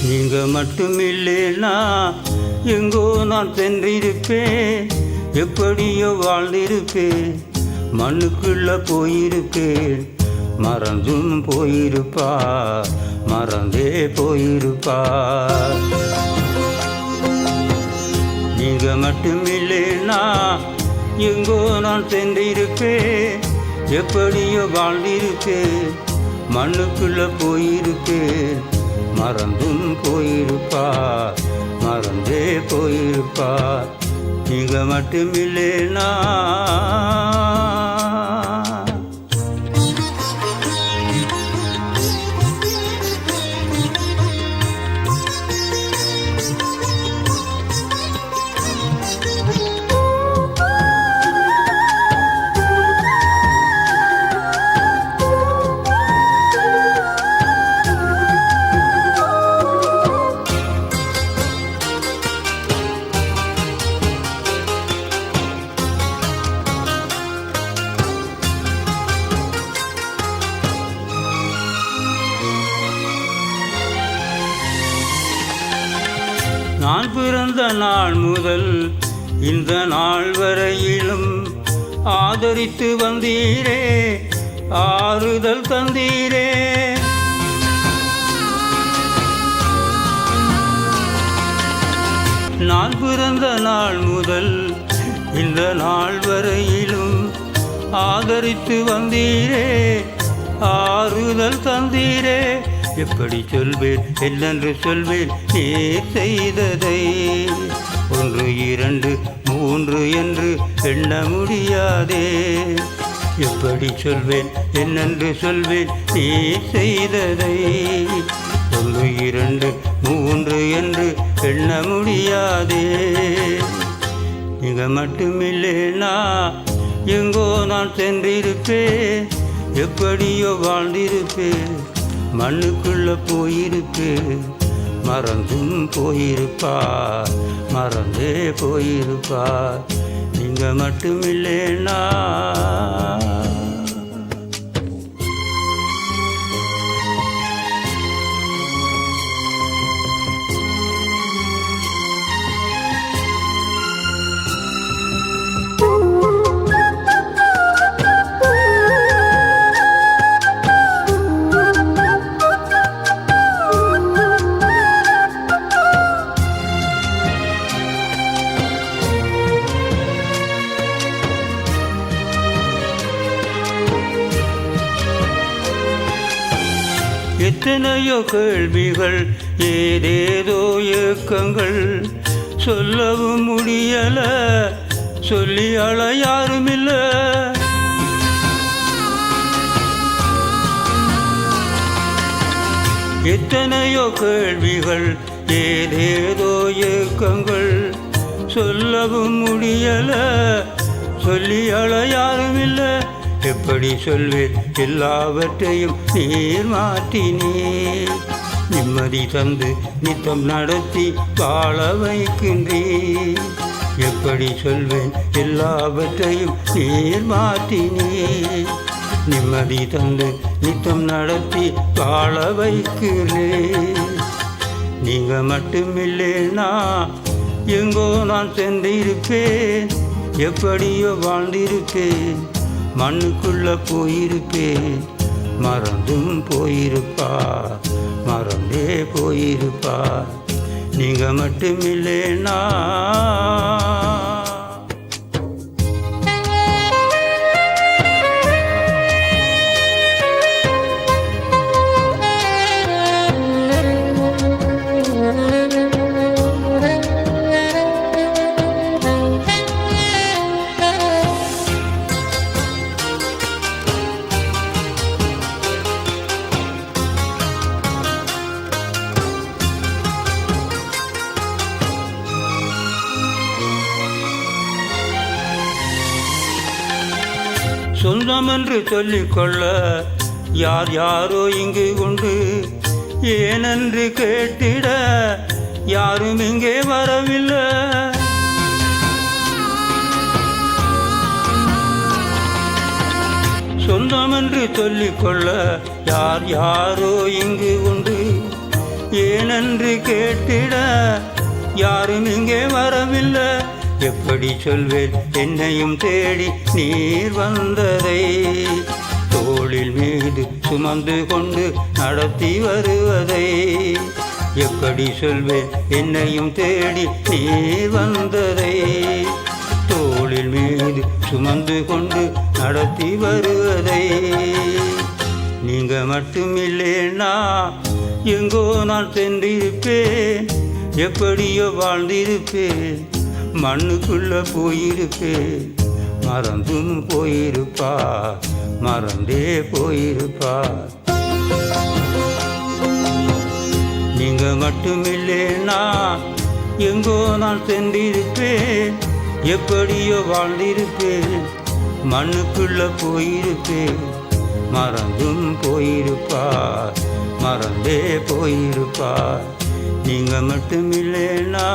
நீங்க மட்டும் இல்லைன்னா எங்கோ நான் சென்றிருப்பேன், எப்படியோ வாழ்ந்திருப்பேன், மண்ணுக்குள்ள போயிருப்பேன், மறந்தும் போயிருப்பார், மறந்தே போயிருப்பார். நீங்க மட்டும் இல்லைன்னா எங்கோ நான் சென்றிருப்பேன், எப்படியோ வாழ்ந்திருப்பேன், மண்ணுக்குள்ள போயிருப்பேன், மறந்தும் போயிருப்பார், மறந்தே போயிருப்பார். நீங்க மட்டும் இல்லைன்னா நான் பிறந்த நாள் முதல் இந்த நாள் வரையிலும் ஆதரித்து வந்தீரே, ஆறுதல் தந்தீரே. நான் பிறந்த நாள் முதல் இந்த நாள் வரையிலும் ஆதரித்து வந்தீரே, ஆறுதல் தந்தீரே. எப்படி சொல்வேன் என்னென்று சொல்வேன் நீ செய்ததை, 1 2 3 என்று எண்ண முடியாதே. எப்படி சொல்வேன் என்னென்று சொல்வேன் நீ செய்ததை, 1 2 3 என்று எண்ண முடியாதே. நீங்க மட்டுமில்லைனா எங்கோ நான் சென்றிருப்பேன், எப்படியோ வாழ்ந்திருப்பேன், மண்ணுக்குள்ள போயிருப்பேன், மறந்தும் போயிருப்பார், மறந்தே போயிருப்பார். நீங்க மட்டுமில்லைனா எத்தனையோ கேள்விகள், ஏதேதோ ஏக்கங்கள், சொல்லவும் முடியல, சொல்லி அழ யாருமில்ல. எத்தனையோ கேள்விகள், ஏதேதோ ஏக்கங்கள், சொல்லவும் முடியல, சொல்லி அழ யாருமில்ல. எப்படி சொல்வேன் எல்லாவற்றையும் நீர் மாற்றினீர், நிம்மதி தந்து நித்தம் நடத்தி வாழ வைக்கின்றீர். எப்படி சொல்வேன் எல்லாவற்றையும் நீர் மாற்றினீர், நிம்மதி தந்து நித்தம் நடத்தி வாழ வைக்கிறேன். நீங்க மட்டுமில்லைனா எங்கோ நான் சென்றிருப்பேன், எப்படியோ வாழ்ந்திருப்பேன், மண்ணுக்குள்ள போயிருப்பேன், மறந்தும் போயிருப்பார், மறந்தே போயிருப்பார். நீங்க மட்டுமில்லைனா சொந்தம் என்று சொல்லிக்கொள்ள யார் யாரோ இங்கு உண்டு, ஏனென்று கேட்டிட யாரும் இங்கே வரவில்லை. சொந்தம் என்று சொல்லிக்கொள்ள யார் யாரோ இங்கு உண்டு, ஏனென்று கேட்டிட யாரும் இங்கே வரவில்லை. எப்படி சொல்வேன் என்னையும் தேடி நீர் வந்ததை, தோளில் மீது சுமந்து கொண்டு நடத்தி வருவதை. எப்படி சொல்வேன் என்னையும் தேடி நீர் வந்ததை, தோளில் மீது சுமந்து கொண்டு நடத்தி வருவதை. நீங்க மட்டும் இல்லைன்னா எங்கோ நான் சென்றிருப்பேன், எப்படியோ வாழ்ந்திருப்பேன், மண்ணுக்குள்ள போயிருப்பேன். மறந்தும் போயிருப்பா, மறந்தே போயிருப்பா. நீங்க மட்டும் இல்லைன்னா எங்கோ நான் சென்றிருப்பேன், எப்படியோ வாழ்ந்திருப்பேன், மண்ணுக்குள்ள போயிருப்பேன். மறந்தும் போயிருப்பா, மறந்தே போயிருப்பா. நீங்க மட்டும் இல்லைன்னா